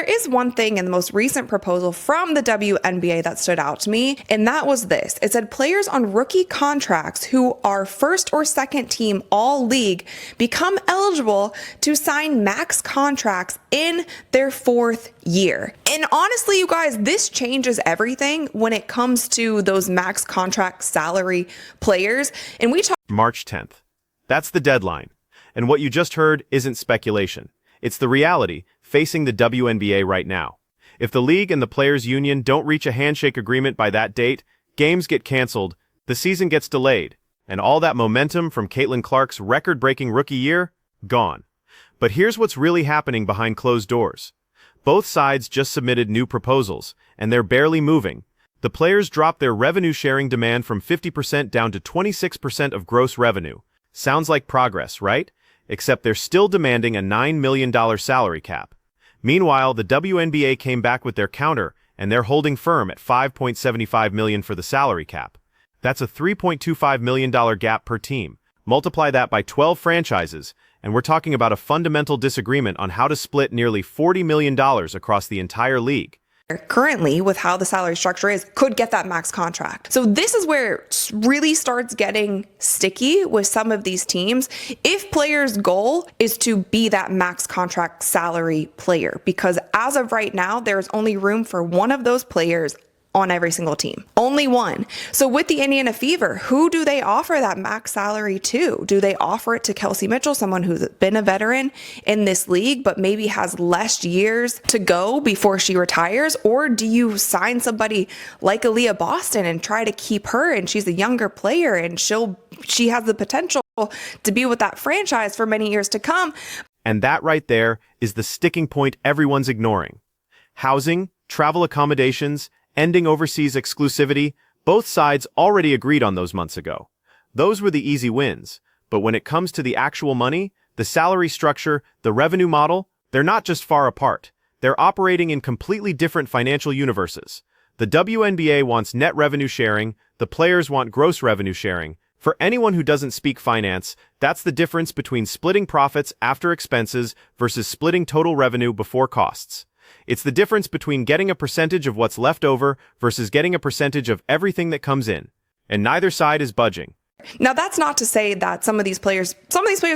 there is one thing in the most recent proposal from the WNBA that stood out to me, and that was this. It said players on rookie contracts who are first or second team all league become eligible to sign max contracts in their fourth year. And honestly, you guys, this changes everything when it comes to those max contract salary players. And we talk March 10th. That's the deadline. And what you just heard isn't speculation. It's the reality facing the WNBA right now. If the league and the players' union don't reach a handshake agreement by that date, games get canceled, the season gets delayed, and all that momentum from Caitlin Clark's record-breaking rookie year, gone. But here's what's really happening behind closed doors. Both sides just submitted new proposals, and they're barely moving. The players dropped their revenue-sharing demand from 50% down to 26% of gross revenue. Sounds like progress, right? Except they're still demanding a $9 million salary cap. Meanwhile, the WNBA came back with their counter, and they're holding firm at $5.75 million for the salary cap. That's a $3.25 million gap per team. Multiply that by 12 franchises, and we're talking about a fundamental disagreement on how to split nearly $40 million across the entire league. Currently, with how the salary structure is, could get that max contract. So this is where it really starts getting sticky with some of these teams. If players' goal is to be that max contract salary player, because as of right now, there's only room for one of those players on every single team. Only one. So with the Indiana Fever, who do they offer that max salary to? Do they offer it to Kelsey Mitchell, someone who's been a veteran in this league, but maybe has less years to go before she retires? Or do you sign somebody like Aaliyah Boston and try to keep her, and she's a younger player and she has the potential to be with that franchise for many years to come? And that right there is the sticking point everyone's ignoring. Housing, travel accommodations, ending overseas exclusivity, both sides already agreed on those months ago. Those were the easy wins, but when it comes to the actual money, the salary structure, the revenue model, they're not just far apart. They're operating in completely different financial universes. The WNBA wants net revenue sharing, the players want gross revenue sharing. For anyone who doesn't speak finance, that's the difference between splitting profits after expenses versus splitting total revenue before costs. It's the difference between getting a percentage of what's left over versus getting a percentage of everything that comes in. And neither side is budging. Now, that's not to say that some of these players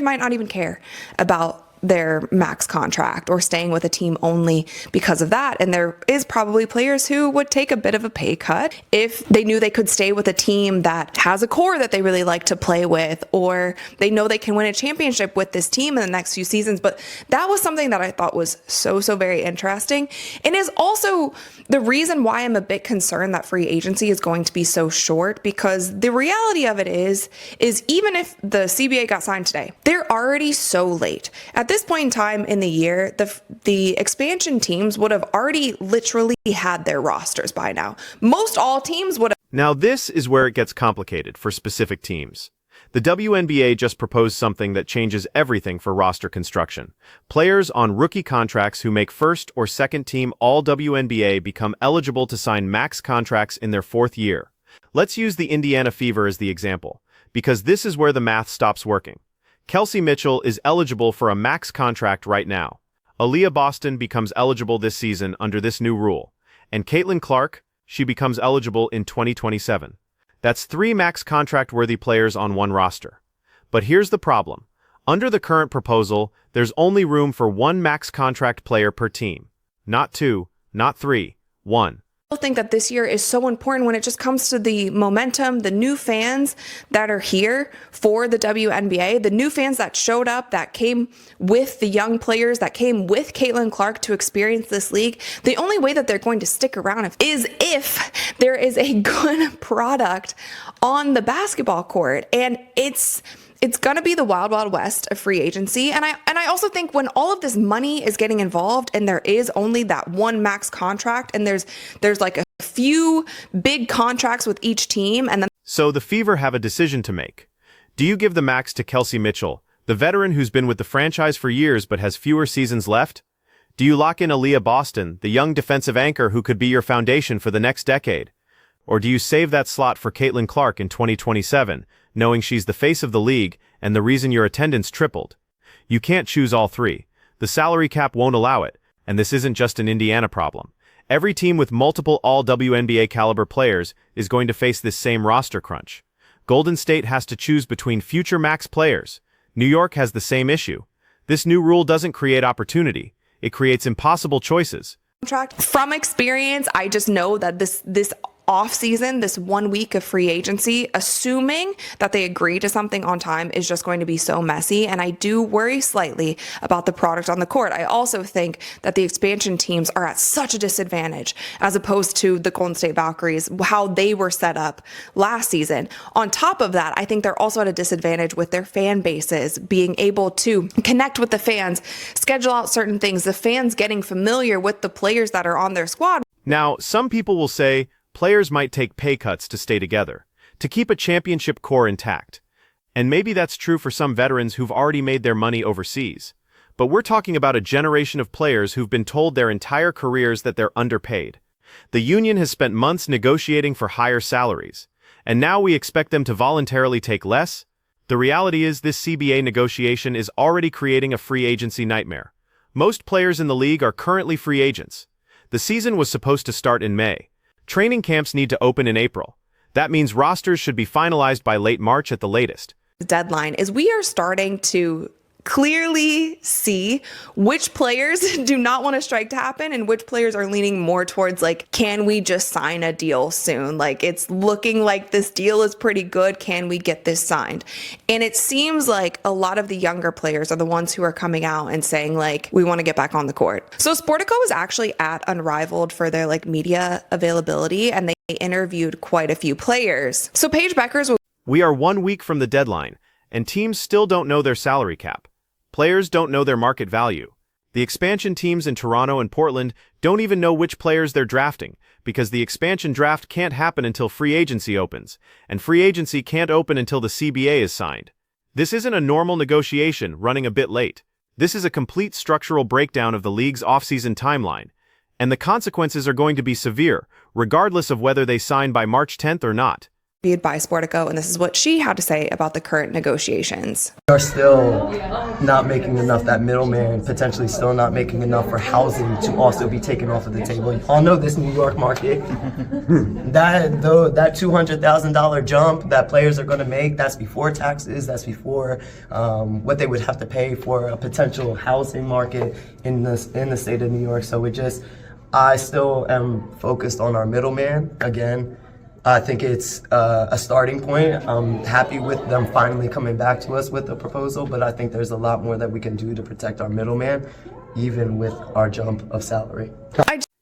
might not even care about their max contract or staying with a team only because of that. And there is probably players who would take a bit of a pay cut if they knew they could stay with a team that has a core that they really like to play with, or they know they can win a championship with this team in the next few seasons. But that was something that I thought was so very interesting, and is also the reason why I'm a bit concerned that free agency is going to be so short, because the reality of it is even if the CBA got signed today, they're already so late. At this point in time in the year, the expansion teams would have already literally had their rosters by now. Most all teams would have. Now this is where it gets complicated for specific teams. The WNBA just proposed something that changes everything for roster construction. Players on rookie contracts who make first or second team All-WNBA become eligible to sign max contracts in their fourth year. Let's use the Indiana Fever as the example, because this is where the math stops working. Kelsey Mitchell is eligible for a max contract right now. Aaliyah Boston becomes eligible this season under this new rule. And Caitlin Clark, she becomes eligible in 2027. That's 3 max contract-worthy players on one roster. But here's the problem. Under the current proposal, there's only room for 1 max contract player per team. Not 2, not 3, 1. I think that this year is so important when it just comes to the momentum, the new fans that are here for the WNBA, the new fans that showed up, that came with the young players, that came with Caitlin Clark to experience this league. The only way that they're going to stick around is if there is a good product on the basketball court. And it's going to be the wild, wild west of free agency. And I also think when all of this money is getting involved and there is only that 1 max contract and there's like a few big contracts with each team, and then So the Fever have a decision to make. Do you give the max to Kelsey Mitchell, the veteran who's been with the franchise for years but has fewer seasons left? Do you lock in Aaliyah Boston, the young defensive anchor who could be your foundation for the next decade? Or do you save that slot for Caitlin Clark in 2027, knowing she's the face of the league and the reason your attendance tripled? You can't choose all 3. The salary cap won't allow it, And this isn't just an Indiana problem. Every team with multiple all-WNBA caliber players is going to face this same roster crunch. Golden State has to choose between future max players. New York has the same issue. This new rule doesn't create opportunity. It creates impossible choices. From experience, I just know that this off season, this 1 week of free agency, assuming that they agree to something on time, is just going to be so messy. And I do worry slightly about the product on the court. I also think that the expansion teams are at such a disadvantage as opposed to the Golden State Valkyries, how they were set up last season. On top of that, I think they're also at a disadvantage with their fan bases, being able to connect with the fans, schedule out certain things, the fans getting familiar with the players that are on their squad. Now, some people will say, players might take pay cuts to stay together, to keep a championship core intact. And maybe that's true for some veterans who've already made their money overseas. But we're talking about a generation of players who've been told their entire careers that they're underpaid. The union has spent months negotiating for higher salaries, and now we expect them to voluntarily take less? The reality is this CBA negotiation is already creating a free agency nightmare. Most players in the league are currently free agents. The season was supposed to start in May. Training camps need to open in April. That means rosters should be finalized by late March at the latest. The deadline is we are starting to clearly see which players do not want a strike to happen and which players are leaning more towards like, can we just sign a deal soon? Like, it's looking like this deal is pretty good. Can we get this signed? And it seems like a lot of the younger players are the ones who are coming out and saying like, we want to get back on the court. So Sportico was actually at Unrivaled for their like media availability, and they interviewed quite a few players. So Paige Beckers will. We are 1 week from the deadline, and teams still don't know their salary cap. Players don't know their market value. The expansion teams in Toronto and Portland don't even know which players they're drafting, because the expansion draft can't happen until free agency opens, and free agency can't open until the CBA is signed. This isn't a normal negotiation running a bit late. This is a complete structural breakdown of the league's offseason timeline, and the consequences are going to be severe, regardless of whether they sign by March 10th or not. By Sportico, and this is what she had to say about the current negotiations. We are still not making enough. That middleman potentially still not making enough for housing to also be taken off of the table. You all know this New York market. That $200,000 jump that players are going to make, that's before taxes, that's before what they would have to pay for a potential housing market in the state of New York. So I still am focused on our middleman again. I think it's a starting point. I'm happy with them finally coming back to us with a proposal, but I think there's a lot more that we can do to protect our middleman, even with our jump of salary.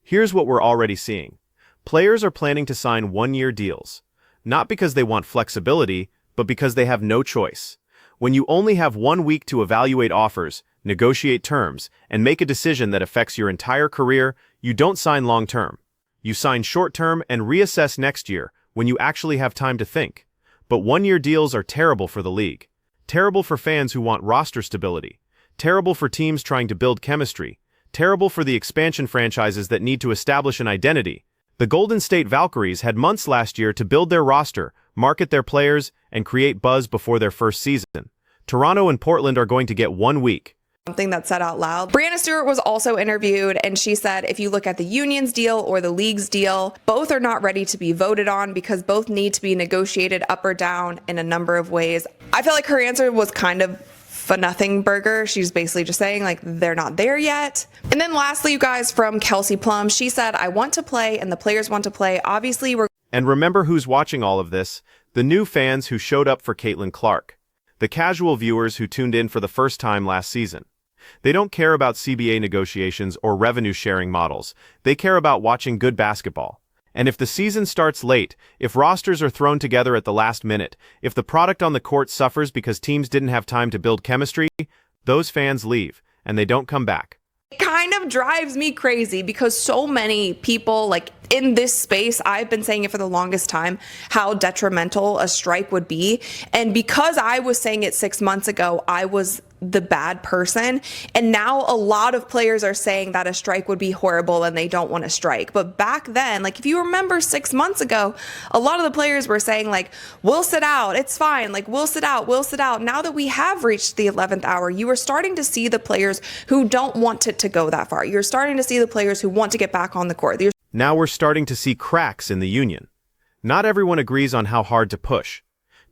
Here's what we're already seeing. Players are planning to sign one-year deals, not because they want flexibility, but because they have no choice. When you only have 1 week to evaluate offers, negotiate terms, and make a decision that affects your entire career, you don't sign long-term. You sign short-term and reassess next year when you actually have time to think. But one-year deals are terrible for the league. Terrible for fans who want roster stability. Terrible for teams trying to build chemistry. Terrible for the expansion franchises that need to establish an identity. The Golden State Valkyries had months last year to build their roster, market their players, and create buzz before their first season. Toronto and Portland are going to get 1 week. Something that's said out loud. Brianna Stewart was also interviewed, and she said if you look at the union's deal or the league's deal, both are not ready to be voted on because both need to be negotiated up or down in a number of ways. I feel like her answer was kind of a nothing burger. She's basically just saying like they're not there yet. And then lastly, you guys, from Kelsey Plum, she said, I want to play and the players want to play. Obviously, we're. And remember who's watching all of this? The new fans who showed up for Caitlin Clark. The casual viewers who tuned in for the first time last season. They don't care about CBA negotiations or revenue-sharing models. They care about watching good basketball. And if the season starts late, if rosters are thrown together at the last minute, if the product on the court suffers because teams didn't have time to build chemistry, those fans leave, and they don't come back. It kind of drives me crazy because so many people, like in this space, I've been saying it for the longest time, how detrimental a strike would be. And because I was saying it 6 months ago, I was the bad person. And now a lot of players are saying that a strike would be horrible and they don't want to strike. But back then, like if you remember 6 months ago, a lot of the players were saying like, we'll sit out, it's fine, like we'll sit out, we'll sit out. Now that we have reached the 11th hour, you are starting to see the players who don't want it to go that far. You're starting to see the players who want to get back on the court. Now we're starting to see cracks in the union. Not everyone agrees on how hard to push.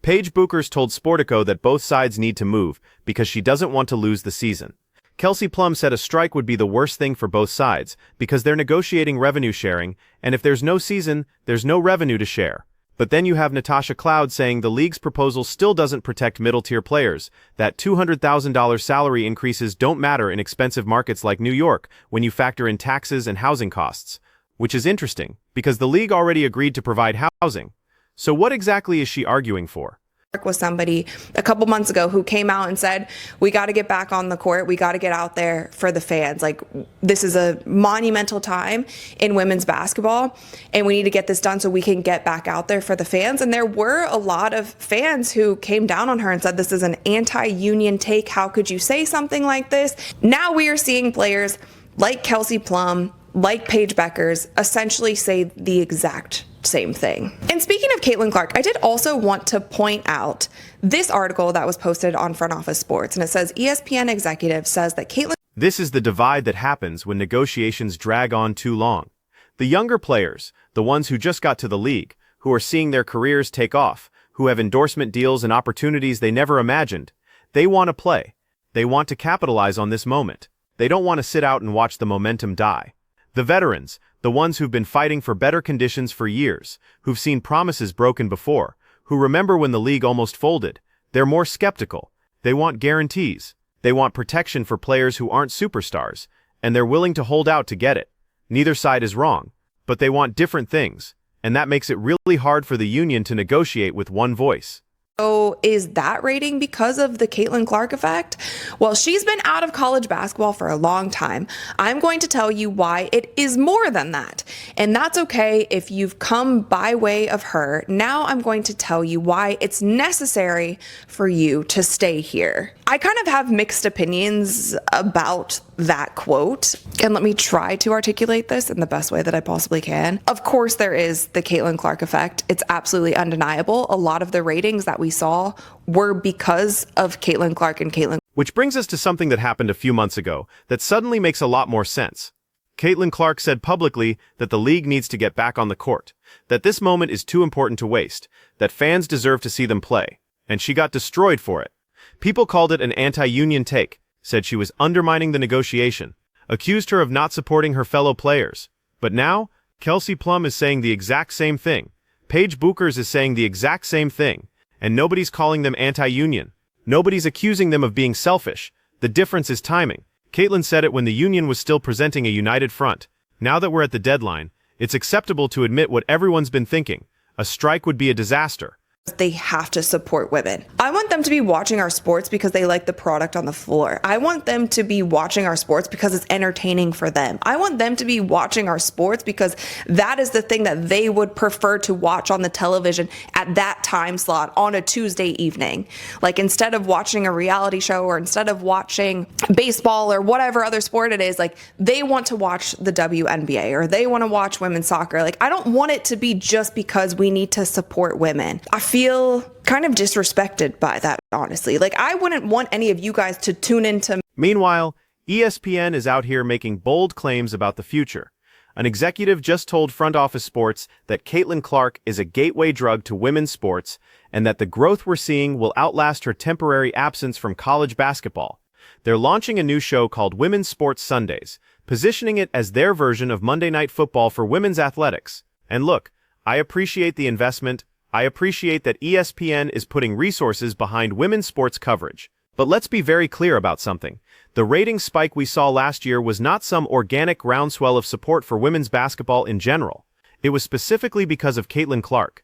Paige Buchers told Sportico that both sides need to move because she doesn't want to lose the season. Kelsey Plum said a strike would be the worst thing for both sides because they're negotiating revenue sharing, and if there's no season, there's no revenue to share. But then you have Natasha Cloud saying the league's proposal still doesn't protect middle-tier players, that $200,000 salary increases don't matter in expensive markets like New York when you factor in taxes and housing costs. Which is interesting, because the league already agreed to provide housing. So what exactly is she arguing for? Was somebody a couple months ago who came out and said, we got to get back on the court. We got to get out there for the fans. Like, this is a monumental time in women's basketball, and we need to get this done so we can get back out there for the fans. And there were a lot of fans who came down on her and said, this is an anti-union take. How could you say something like this? Now we are seeing players like Kelsey Plum, like Paige Buchers, essentially say the exact same thing. And speaking of Caitlin Clark, I did also want to point out this article that was posted on Front Office Sports, and it says ESPN executive says that Caitlin... This is the divide that happens when negotiations drag on too long. The younger players, the ones who just got to the league, who are seeing their careers take off, who have endorsement deals and opportunities they never imagined, they want to play. They want to capitalize on this moment. They don't want to sit out and watch the momentum die. The veterans, the ones who've been fighting for better conditions for years, who've seen promises broken before, who remember when the league almost folded, they're more skeptical. They want guarantees. They want protection for players who aren't superstars, and they're willing to hold out to get it. Neither side is wrong, but they want different things, and that makes it really hard for the union to negotiate with one voice. So is that rating because of the Caitlin Clark effect? Well, she's been out of college basketball for a long time. I'm going to tell you why it is more than that. And that's okay if you've come by way of her. Now I'm going to tell you why it's necessary for you to stay here. I kind of have mixed opinions about that quote, and let me try to articulate this in the best way that I possibly can. Of course, there is the Caitlin Clark effect. It's absolutely undeniable. A lot of the ratings that we saw were because of Caitlin Clark and Caitlin. Which brings us to something that happened a few months ago that suddenly makes a lot more sense. Caitlin Clark said publicly that the league needs to get back on the court, that this moment is too important to waste, that fans deserve to see them play, and she got destroyed for it. People called it an anti-union take, said she was undermining the negotiation, accused her of not supporting her fellow players. But now, Kelsey Plum is saying the exact same thing. Paige Buchers is saying the exact same thing, and nobody's calling them anti-union. Nobody's accusing them of being selfish. The difference is timing. Caitlin said it when the union was still presenting a united front. Now that we're at the deadline, it's acceptable to admit what everyone's been thinking. A strike would be a disaster. They have to support women. I want them to be watching our sports because they like the product on the floor. I want them to be watching our sports because it's entertaining for them. I want them to be watching our sports because that is the thing that they would prefer to watch on the television at that time slot on a Tuesday evening. Like, instead of watching a reality show or instead of watching baseball or whatever other sport it is, like, they want to watch the WNBA or they want to watch women's soccer. Like, I don't want it to be just because we need to support women. I feel kind of disrespected by that, honestly. Like, I wouldn't want any of you guys to tune into. Meanwhile, ESPN is out here making bold claims about the future. An executive just told Front Office Sports that Caitlin Clark is a gateway drug to women's sports and that the growth we're seeing will outlast her temporary absence from college basketball. They're launching a new show called Women's Sports Sundays, positioning it as their version of Monday Night Football for women's athletics. And look, I appreciate the investment. I appreciate that ESPN is putting resources behind women's sports coverage. But let's be very clear about something. The ratings spike we saw last year was not some organic groundswell of support for women's basketball in general. It was specifically because of Caitlin Clark.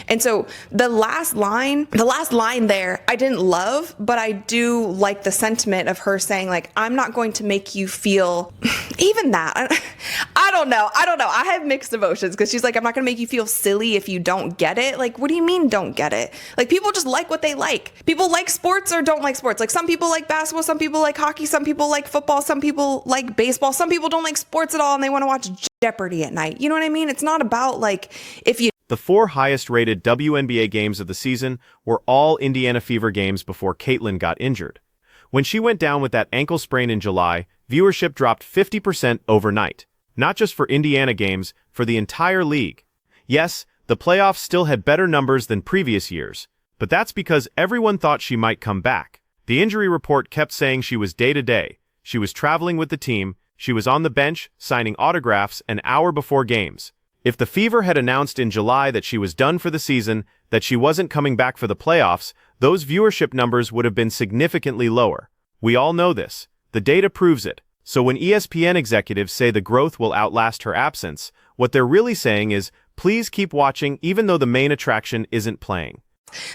And so the last line there, I didn't love, but I do like the sentiment of her saying, like, I'm not going to make you feel even that. I don't know. I have mixed emotions because she's like, I'm not going to make you feel silly if you don't get it. Like, what do you mean don't get it? Like, people just like what they like. People like sports or don't like sports. Like, some people like basketball, some people like hockey, some people like football, some people like baseball, some people don't like sports at all and they want to watch Jeopardy at night. You know what I mean? It's not about like if you... The 4 highest-rated WNBA games of the season were all Indiana Fever games before Caitlin got injured. When she went down with that ankle sprain in July, viewership dropped 50% overnight. Not just for Indiana games, for the entire league. Yes, the playoffs still had better numbers than previous years, but that's because everyone thought she might come back. The injury report kept saying she was day-to-day. She was traveling with the team, she was on the bench, signing autographs an hour before games. If the Fever had announced in July that she was done for the season, that she wasn't coming back for the playoffs, those viewership numbers would have been significantly lower. We all know this. The data proves it. So when ESPN executives say the growth will outlast her absence, what they're really saying is, please keep watching even though the main attraction isn't playing.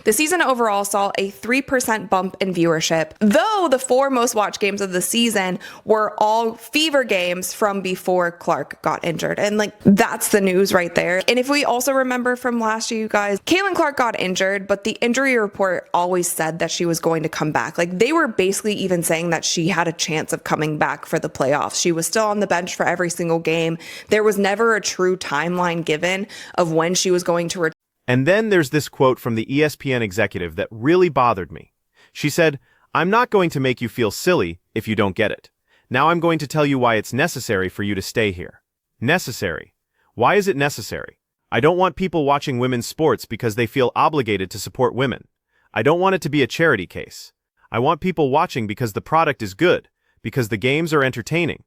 The season overall saw a 3% bump in viewership, though the 4 most watched games of the season were all Fever games from before Clark got injured. And like, that's the news right there. And if we also remember from last year, you guys, Caitlin Clark got injured, but the injury report always said that she was going to come back. Like, they were basically even saying that she had a chance of coming back for the playoffs. She was still on the bench for every single game. There was never a true timeline given of when she was going to return. And then there's this quote from the ESPN executive that really bothered me. She said, "I'm not going to make you feel silly if you don't get it. Now I'm going to tell you why it's necessary for you to stay here." Necessary. Why is it necessary? I don't want people watching women's sports because they feel obligated to support women. I don't want it to be a charity case. I want people watching because the product is good, because the games are entertaining,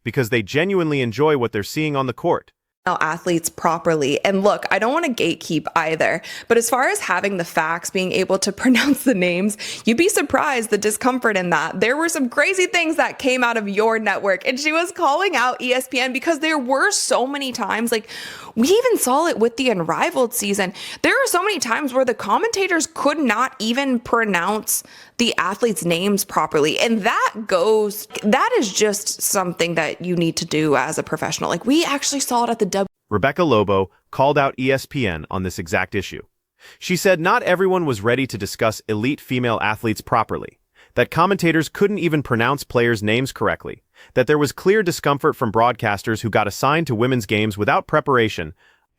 because they genuinely enjoy what they're seeing on the court. Athletes properly. And look, I don't want to gatekeep either, but as far as having the facts, being able to pronounce the names, you'd be surprised the discomfort in that. There were some crazy things that came out of your network, and she was calling out ESPN because there were so many times, like we even saw it with the Unrivaled season. There are so many times where the commentators could not even pronounce the athletes' names properly. And that is just something that you need to do as a professional. Like, we actually saw it at the Rebecca Lobo called out ESPN on this exact issue. She said not everyone was ready to discuss elite female athletes properly, that commentators couldn't even pronounce players' names correctly, that there was clear discomfort from broadcasters who got assigned to women's games without preparation,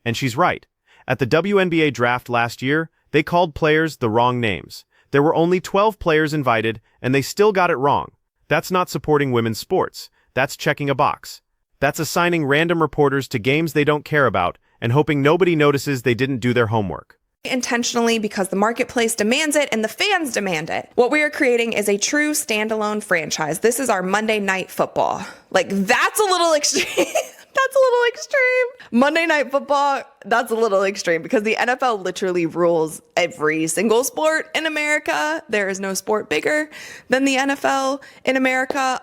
and she's right. At the WNBA draft last year, they called players the wrong names. There were only 12 players invited, and they still got it wrong. That's not supporting women's sports. That's checking a box. That's assigning random reporters to games they don't care about and hoping nobody notices they didn't do their homework. Intentionally, because the marketplace demands it and the fans demand it. What we are creating is a true standalone franchise. This is our Monday Night Football. Like, that's a little extreme. That's a little extreme. Monday Night Football, that's a little extreme because the NFL literally rules every single sport in America. There is no sport bigger than the NFL in America.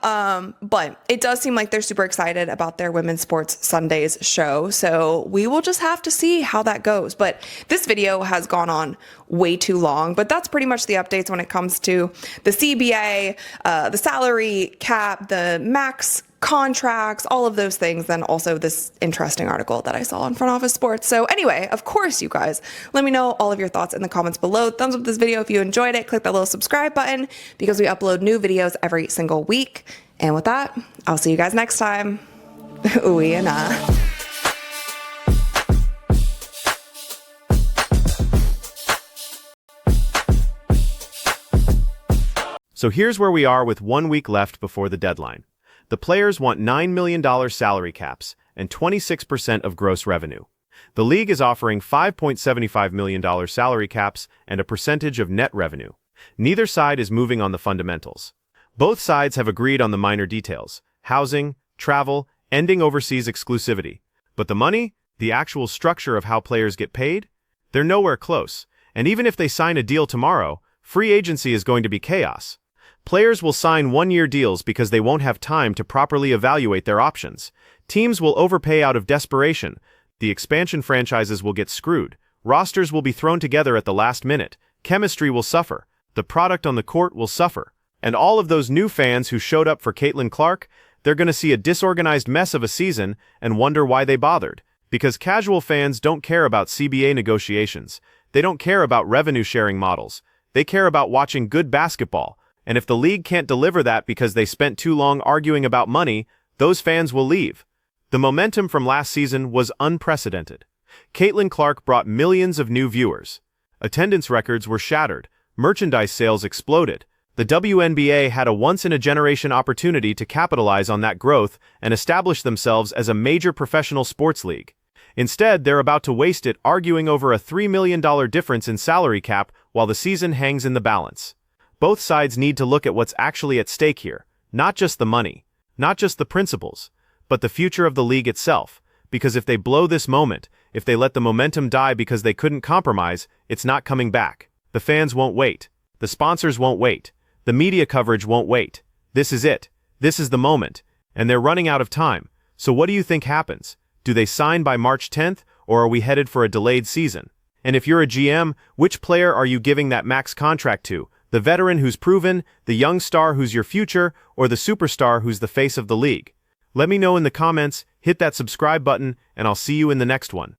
But it does seem like they're super excited about their Women's Sports Sundays show. So we will just have to see how that goes. But this video has gone on way too long. But that's pretty much the updates when it comes to the CBA, the salary cap, the max contracts, all of those things, then also this interesting article that I saw in Front Office Sports. So anyway, of course, you guys, let me know all of your thoughts in the comments below. Thumbs up this video if you enjoyed it. Click that little subscribe button because we upload new videos every single week. And with that, I'll see you guys next time. Ooh, and So here's where we are with 1 week left before the deadline. The players want $9 million salary caps and 26% of gross revenue. The league is offering $5.75 million salary caps and a percentage of net revenue. Neither side is moving on the fundamentals. Both sides have agreed on the minor details: housing, travel, ending overseas exclusivity. But the money, the actual structure of how players get paid, they're nowhere close. And even if they sign a deal tomorrow, free agency is going to be chaos. Players will sign one-year deals because they won't have time to properly evaluate their options. Teams will overpay out of desperation. The expansion franchises will get screwed. Rosters will be thrown together at the last minute. Chemistry will suffer. The product on the court will suffer. And all of those new fans who showed up for Caitlin Clark, They're going to see a disorganized mess of a season and wonder why they bothered. Because casual fans don't care about CBA negotiations. They don't care about revenue-sharing models. They care about watching good basketball. And if the league can't deliver that because they spent too long arguing about money, those fans will leave. The momentum from last season was unprecedented. Caitlin Clark brought millions of new viewers. Attendance records were shattered. Merchandise sales exploded. The WNBA had a once-in-a-generation opportunity to capitalize on that growth and establish themselves as a major professional sports league. Instead, they're about to waste it arguing over a $3 million difference in salary cap while the season hangs in the balance. Both sides need to look at what's actually at stake here, not just the money, not just the principles, but the future of the league itself, because if they blow this moment, if they let the momentum die because they couldn't compromise, it's not coming back. The fans won't wait. The sponsors won't wait. The media coverage won't wait. This is it. This is the moment. And they're running out of time. So what do you think happens? Do they sign by March 10th, or are we headed for a delayed season? And if you're a GM, which player are you giving that max contract to? The veteran who's proven, the young star who's your future, or the superstar who's the face of the league? Let me know in the comments, hit that subscribe button, and I'll see you in the next one.